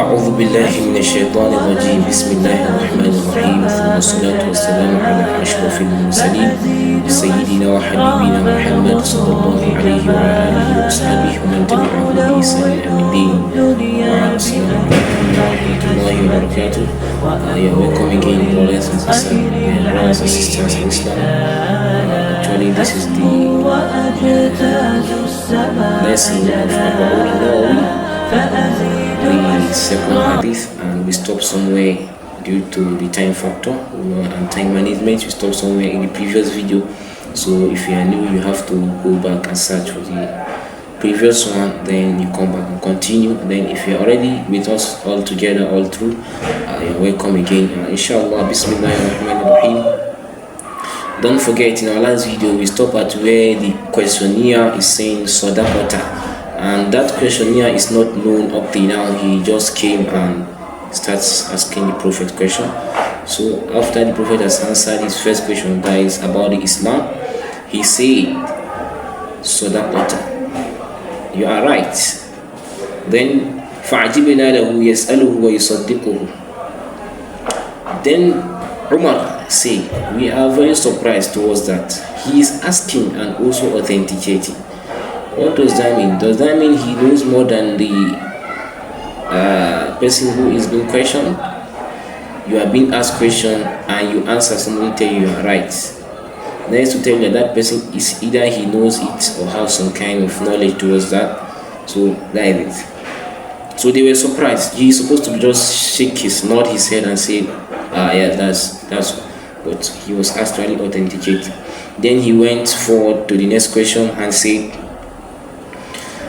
أعوذ بالله من الشيطان الرجيم بسم الله الرحمن الرحيم ثم الصلاة والسلام على أشرف المرسلين سيدنا وحبيبنا محمد صلى الله عليه وعلى آله وصحبه ومن تبعه بإحسان إلى يوم الدين. السلام عليكم ورحمة الله وبركاته. You're welcome again, brothers and sisters in Islam. Actually, this is the lesson of ARBAUNA HADITH, the second hadith, and we stopped somewhere due to the time factor and time management. We stopped somewhere in the previous video, so if you are new, you have to go back and search for the previous one, then you come back and continue. Then if you are already with us all together, all through, you're welcome again. Inshallah, bismillahirrahmanirrahim. Don't forget, in our last video we stopped at where the questionnaire is saying sadaqata, and that questionnaire is not known up till now. He just came and starts asking the Prophet question. So after the Prophet has answered his first question, that is about the Islam, he said sadaqata, you are right. Then فَعَجِبْنَا لَهُ يَسْأَلُهُ وَيُصَدِّقُهُ. Then Umar say, we are very surprised towards that. He is asking and also authenticating. What does that mean? Does that mean he knows more than the person who is being questioned? You are being asked question and you answer, somebody tell you are right. That is to tell you that person is either he knows it or has some kind of knowledge towards that. So that is it. So they were surprised. He is supposed to just nod his head and say, yeah, that's but he was actually authenticating. Then he went forward to the next question and said,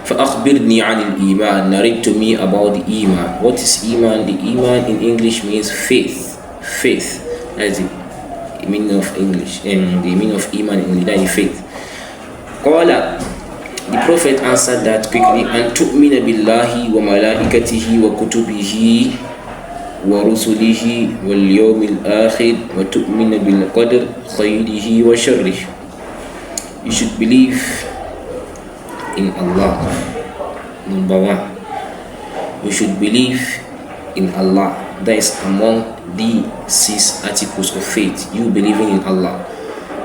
فَأَخْبِرْنِي عَنِ الْإِيمَانِ. Narrate to me about the iman. What is iman? The iman in English means faith. Faith. That's the meaning of English, and the meaning of iman in English, that is faith. قَالَ. The Prophet answered that quickly, أَن تُؤْمِنَ بِاللَّهِ وَمَلَائِكَتِهِ وَكُتُبِهِ وَرُسُلِهِ وَالْيَوْمِ الْآخِرِ وَتُؤْمِنَ بِالْقَدْرِ خَيْرِهِ وَشَرِّهِ. You should believe in Allah. Number one, you should believe in Allah. That is among the 6 articles of faith. You believing in Allah.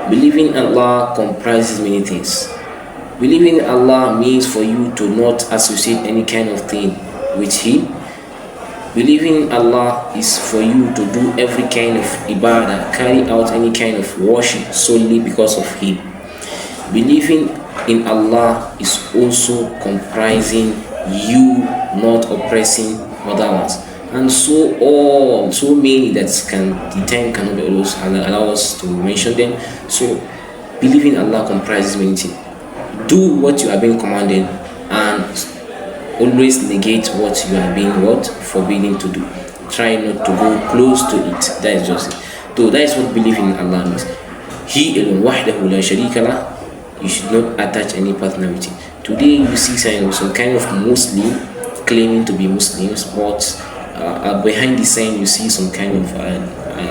Believing in Allah comprises many things. Believing in Allah means for you to not associate any kind of thing with Him. Believing in Allah is for you to do every kind of ibadah, carry out any kind of worship solely because of Him. Believing in Allah is also comprising you not oppressing other ones, and so many that the time cannot allow us to mention them. So believing in Allah comprises many things. Do what you are being commanded and always negate what you are being forbidden to do. Try not to go close to it. That is just it. So that is what believing in Allah means. He alone, wahdahu la sharika lah. You should not attach any partner with it. Today you see some kind of Muslim claiming to be Muslims, but behind the scene you see some kind of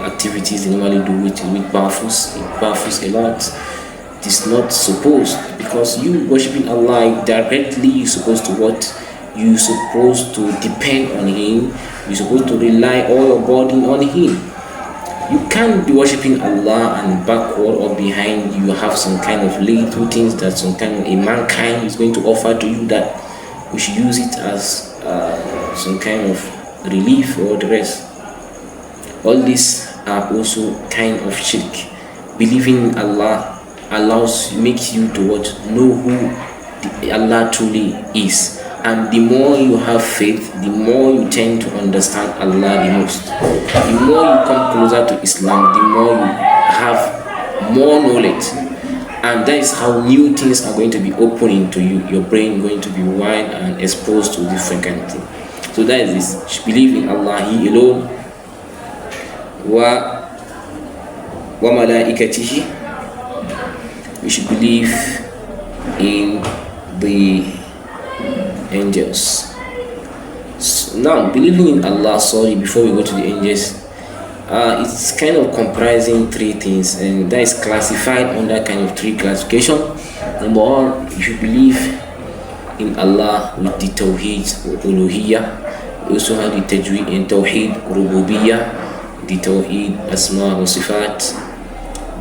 activities they normally do with baffles. It baffles a lot. It is not supposed, because you worshiping Allah directly. You're supposed to depend on Him. You're supposed to rely all your body on Him. You can't be worshiping Allah and backward or behind you have some kind of little things that some kind of a mankind is going to offer to you, that we should use it as some kind of relief or the rest. All these are also kind of shirk. Believing in Allah makes you to know who Allah truly is. And the more you have faith, the more you tend to understand Allah the most. The more you come closer to Islam, the more you have more knowledge. And that is how new things are going to be opening to you. Your brain going to be wide and exposed to different kind of things. So that is this. Believe in Allah, He alone. Wa malaikatihi. We should believe in the angels. Now, believing in Allah, before we go to the angels, it's kind of comprising 3 things, and that is classified under kind of 3 classification. Number 1, you should believe in Allah with the Tawheed or Uluhiyya, We also have the tajweed in Tawheed Rububiyyah, the Tawheed Asma wa Sifat.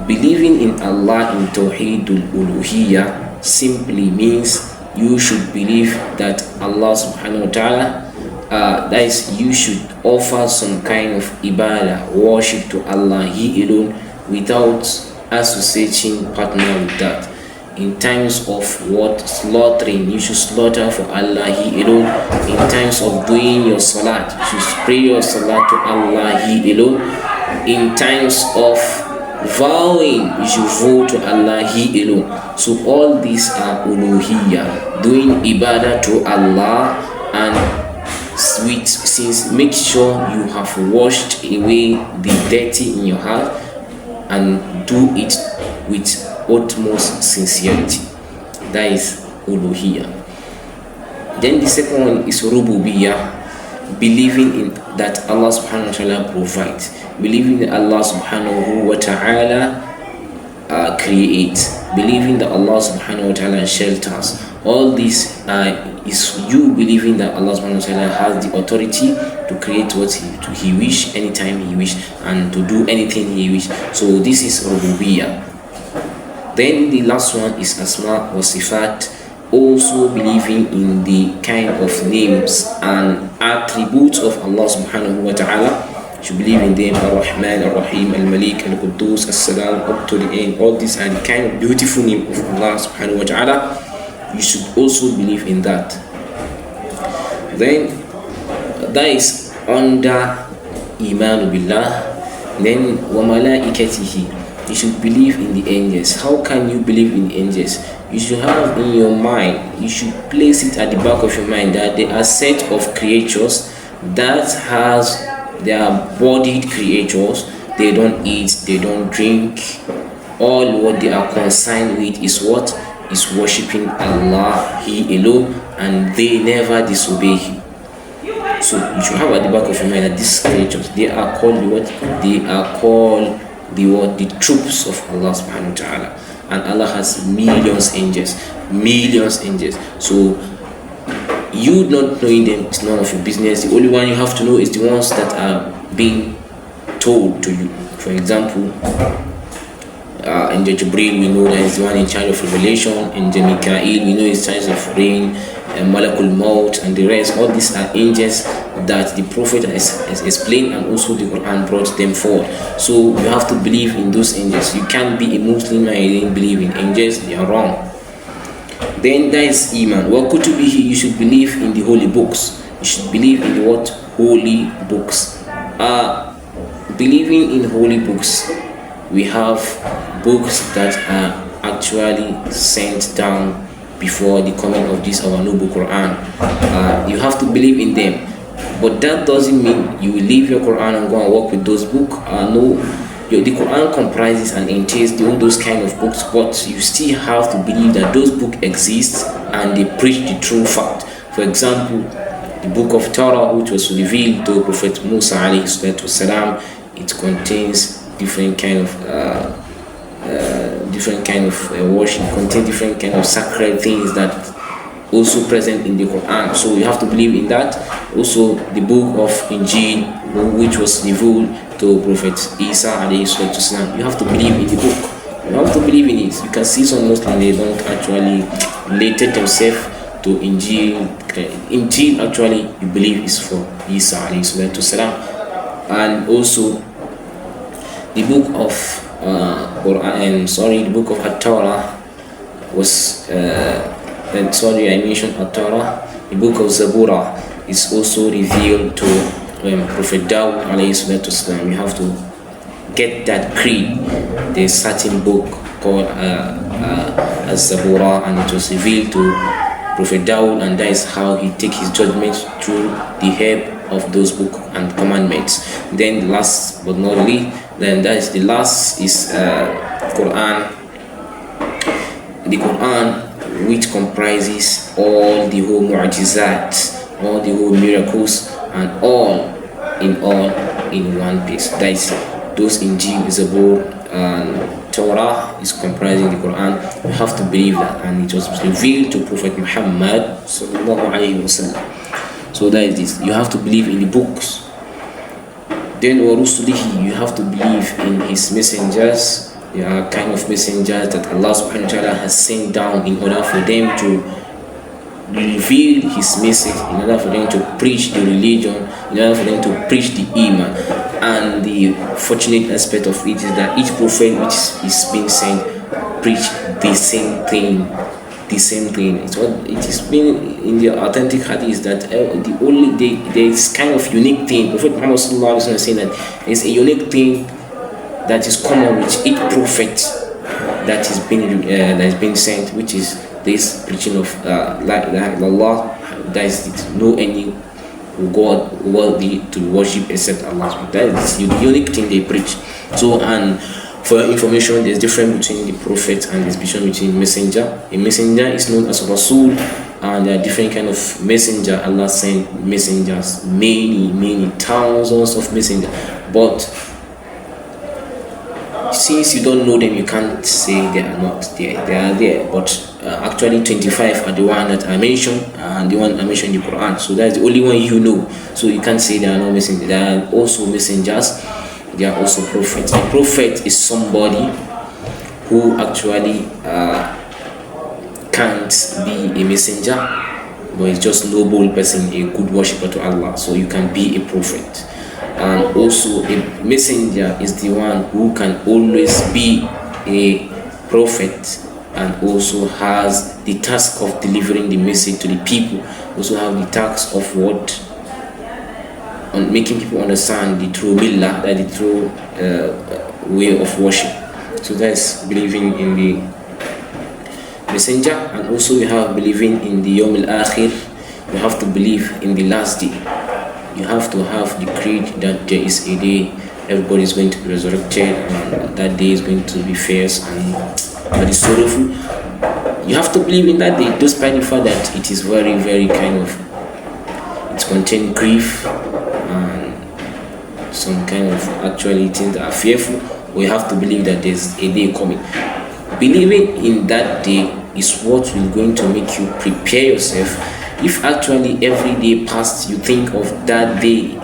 Believing in Allah in Tawheed Uluhiyyah simply means you should believe that Allah subhanahu wa ta'ala, that is, you should offer some kind of ibadah, worship to Allah, He alone, without associating partner with that. In times of slaughtering, you should slaughter for Allah, He alone. In times of doing your salat, you should pray your salat to Allah, He alone. In times of vowing, you should vow to Allah, He alone. So all these are uluhiyyah, doing ibadah to Allah, and since make sure you have washed away the dirty in your heart and do it with utmost sincerity. That is uluhiyyah. Then the second one is rububiyyah, believing in that Allah subhanahu wa ta'ala provides, believing that Allah subhanahu wa ta'ala creates, believing that Allah subhanahu wa ta'ala shelters. All this is you believing that Allah subhanahu wa ta'ala has the authority to create what he wish, anytime He wish, and to do anything He wish. So this is rububiyyah. Then the last one is Asma wa Sifat, also believing in the kind of names and attributes of Allah subhanahu wa ta'ala. You believe in them, Ar-Rahman, Ar-Rahim, Al-Malik, Al-Quddus, As-Salam, up to the end. All these are the kind of beautiful name of Allah subhanahu wa ta'ala. You should also believe in that. Then that is under Iman Billah. Then wa malaikatihi, you should believe in the angels. How can you believe in angels? You should have in your mind, you should place it at the back of your mind that they are a set of creatures that they are bodied creatures. They don't eat, they don't drink. All what they are concerned with is what? Is worshipping Allah, He alone, and they never disobey Him. So you should have at the back of your mind that these creatures, they are called the what? They are called the troops of Allah subhanahu wa ta'ala. And Allah has millions angels. So you not knowing them is none of your business. The only one you have to know is the ones that are being told to you. For example, Angel Jibril, we know that is the one in charge of revelation. Angel Mikael, we know is in charge of rain, Malakul Maut, and the rest. All these are angels that the Prophet has explained, and also the Quran brought them forward. So you have to believe in those angels. You can't be a Muslim and you didn't believe in angels. They are wrong. Then that is Iman. Wa kutubihi, you should believe in the holy books. You should believe in the what? Holy books. Believing in holy books, we have books that are actually sent down before the coming of this our noble Quran. You have to believe in them, but that doesn't mean you will leave your Quran and go and work with those books. No, the Quran comprises and entails those kind of books, but you still have to believe that those books exist and they preach the true fact. For example, the book of Torah, which was revealed to Prophet Musa alayhi salatu wasalam, it contains different kind of worship, contain different kind of sacred things that also present in the Quran. So you have to believe in that. Also the book of Injil, which was revealed to Prophet Isa alayhi salatu wasalam, you have to believe in the book. You have to believe in it. You can see some Muslims, they don't actually relate themselves to Injil. Injil actually you believe is for Isa alayhi salatu wasalam. And also the book of the book of At-Torah was I mentioned At-Torah. The book of Zabura is also revealed to Prophet Dawud alayhi salatu wasalam. You have to get that creed. There's a certain book called Zabura, and it was revealed to Prophet Dawud, and that is how he takes his judgment through the help of those books and commandments. Then last but not least, the last is Quran. The Quran, which comprises all the whole mu'jizat, all the whole miracles, and all in one piece. That is those Injil, Zabur, and Torah is comprising the Quran. You have to believe that, and it was revealed to Prophet Muhammad sallallahu alaihi wasallam. So that is this. You have to believe in the books. Then وَرُسُلِهِ, you have to believe in his messengers. There are kind of messengers that Allah subhanahu wa ta'ala has sent down in order for them to reveal his message, in order for them to preach the religion, in order for them to preach the iman. And the fortunate aspect of it is that each prophet which is being sent preach the same thing. It's what it has been in the authentic hadith, that there is kind of unique thing. Prophet Muhammad sallallahu alaihi wasallam saying that there is a unique thing that is common with each prophet that is being sent, which is this preaching of la ilaha illallah. That is no any God worthy to worship except Allah. That is the unique thing they preach. So, and for your information, there's difference between the prophet and there's difference between messenger. A messenger is known as Rasul, and there are different kind of messenger. Allah sent messengers, many thousands of messengers. But since you don't know them, you can't say they are not there. They are there, but actually 25 are the one that I mentioned, and the one I mentioned in the Quran. So that's the only one you know. So you can't say there are no messengers. There are also messengers. There are also prophets. A prophet is somebody who actually can't be a messenger, but is just noble person, a good worshipper to Allah. So you can be a prophet. And also a messenger is the one who can always be a prophet, and also has the task of delivering the message to the people. Also have the task of what? On making people understand the true millah, that the true way of worship. So that's believing in the messenger. And also you have believing in the Yawm al-Akhir. You have to believe in the last day. You have to have the creed that there is a day everybody is going to be resurrected, and that day is going to be fierce and very sorrowful. You have to believe in that day, despite the fact that it is very kind of, it contains grief and some kind of actually things that are fearful. We have to believe that there's a day coming. Believing in that day is what is going to make you prepare yourself. If actually every day past you think of that day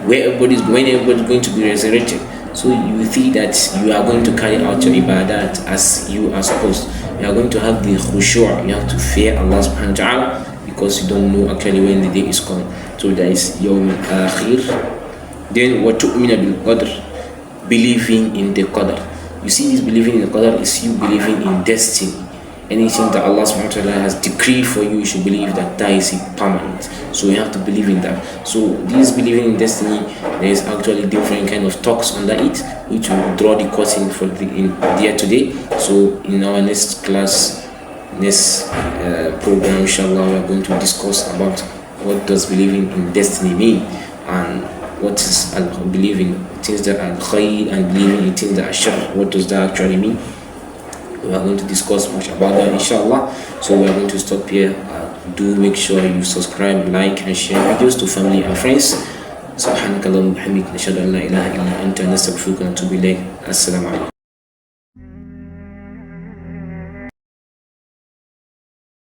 when everybody's going to be resurrected, so you think that you are going to carry out your ibadat as you are supposed. You are going to have the khushu', you have to fear Allah subhanahu wa ta'ala, because you don't know actually when the day is coming. So that is Yawm al-Akhir. Then what tu'mina bil qadr, believing in the qadr. You see, this believing in the qadr is you believing in destiny. Anything that Allah subhanahu wa ta'ala has decreed for you, you should believe that that is permanent. So you have to believe in that. So this believing in destiny, there is actually different kind of talks under it, which will draw the curtain for there today. So in our next class, next program, inshallah, we are going to discuss about what does believing in destiny mean, and what is believing things that are khayr and believing in things that are shar. What does that actually mean? We are going to discuss much about that, inshallah. So we are going to stop here. Do make sure you subscribe, like and share videos to family and friends. سبحانك اللهم وبحمدك نشهد ان لا اله الا انت نستغفرك ونتوب اليك. السلام عليكم.